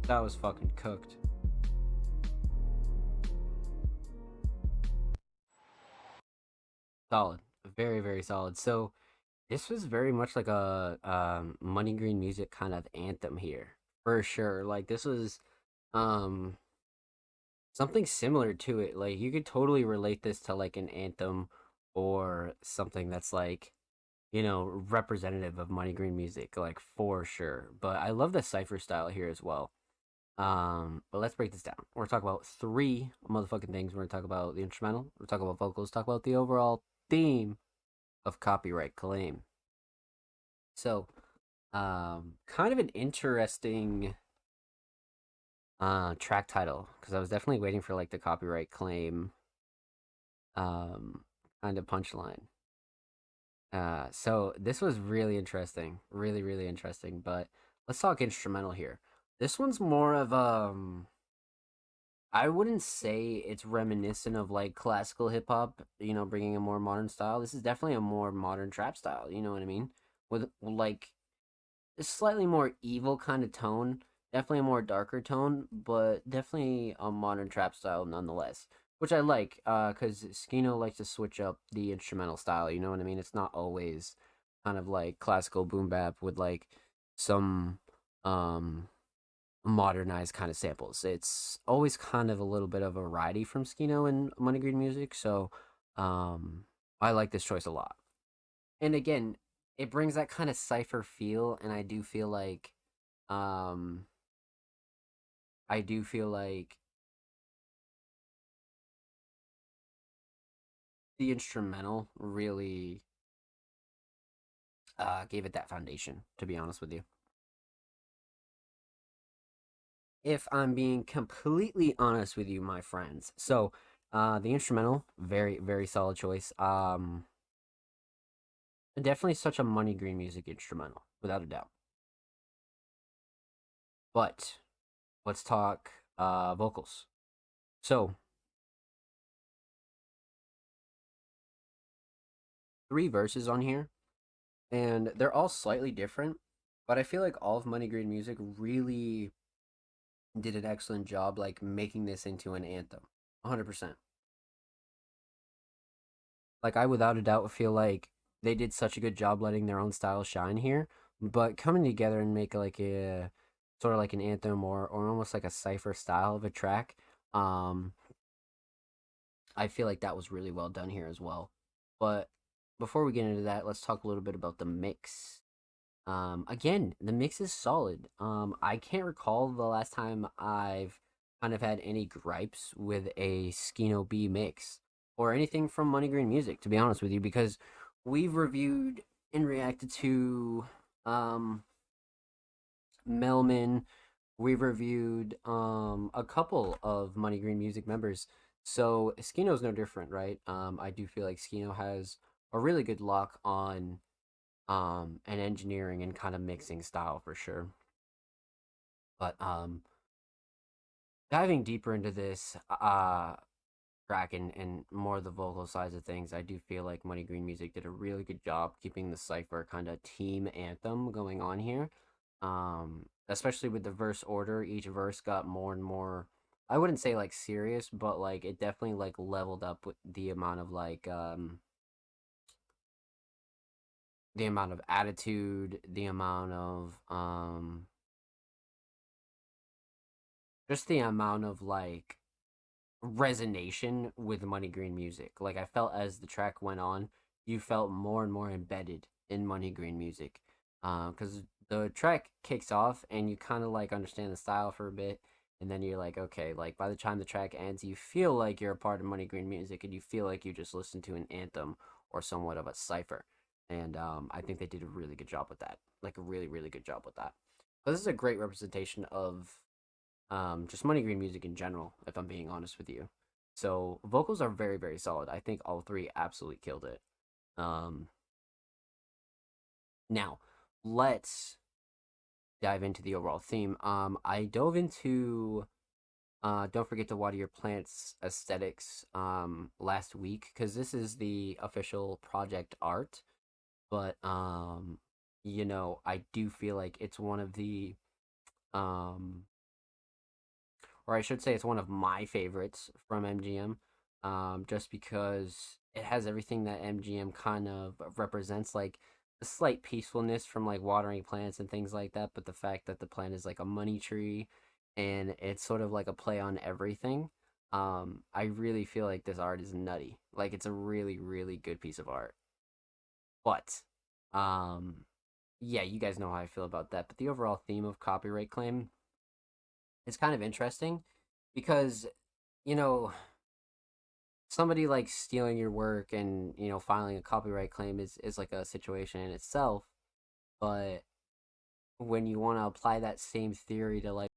That was fucking cooked. Solid. Very, very solid. So this was very much like a Money Green Music kind of anthem here. For sure. Like this was um something similar to it. Like you could totally relate this to like an anthem or something that's like, representative of Money Green Music, like for sure. But I love the cipher style here as well. But let's break this down. We're gonna talk about three motherfucking things. We're gonna talk about the instrumental, we're talk about vocals, talk about the overall theme of copyright claim. So, kind of an interesting track title because I was definitely waiting for like the copyright claim um kind of punchline. So this was really interesting, really really interesting. But let's talk instrumental here. This one's more of I wouldn't say it's reminiscent of like classical hip hop, bringing a more modern style. This is definitely a more modern trap style, you know what I mean? With like a slightly more evil kind of tone, definitely a more darker tone, but definitely a modern trap style nonetheless, which I like cuz Skino likes to switch up the instrumental style, you know what I mean? It's not always kind of like classical boom bap with like some um modernized kind of samples. It's always kind of a little bit of a variety from Skino and Money Green Music, so I like this choice a lot. And again, it brings that kind of cipher feel, and um, I do feel like the instrumental really gave it that foundation. To be honest with you, if I'm being completely honest with you, my friends, so the instrumental, very very solid choice. Definitely such a Money Green Music instrumental, without a doubt. But let's talk vocals. So, three verses on here, and they're all slightly different, but I feel like all of Money Green Music really did an excellent job, like making this into an anthem. 100%. Like, I without a doubt feel like they did such a good job letting their own style shine here, but coming together and make like a sort of like an anthem or almost like a cipher style of a track. Um, I feel like that was really well done here as well. But before we get into that, let's talk a little bit about the mix. Again, the mix is solid. I can't recall the last time I've kind of had any gripes with a Skino B mix or anything from Money Green Music, to be honest with you, because we've reviewed and reacted to um Melman. We've reviewed a couple of Money Green Music members. So Skino's no different, right? I do feel like Skino has a really good lock on and engineering and kind of mixing style for sure. But diving deeper into this track and more of the vocal sides of things, I do feel like Money Green Music did a really good job keeping the cipher kind of team anthem going on here. Especially with the verse order, each verse got more and more, I wouldn't say like serious, but like it definitely like leveled up with the amount of attitude, the amount of just the amount of like resonation with Money Green Music. Like I felt as the track went on, you felt more and more embedded in Money Green Music, because the track kicks off and you kind of like understand the style for a bit, and then you're like, okay, like by the time the track ends, you feel like you're a part of Money Green Music, and you feel like you just listened to an anthem or somewhat of a cipher. And I think they did a really good job with that, like a really really good job with that. But this is a great representation of just Money Green Music in general, if I'm being honest with you. So vocals are very, very solid. I think all three absolutely killed it. Um, Now, let's dive into the overall theme. I dove into Don't Forget to Water Your Plants aesthetics last week because this is the official project art. But I do feel like it's one of the um or I should say, it's one of my favorites from MGM, just because it has everything that MGM kind of represents, like a slight peacefulness from like watering plants and things like that, but the fact that the plant is like a money tree, and it's sort of like a play on everything. I really feel like this art is nutty. Like it's a really, really good piece of art. But, um, yeah, you guys know how I feel about that. But the overall theme of copyright claim is kind of interesting because, you know, somebody like stealing your work and, filing a copyright claim is like a situation in itself. But when you want to apply that same theory to like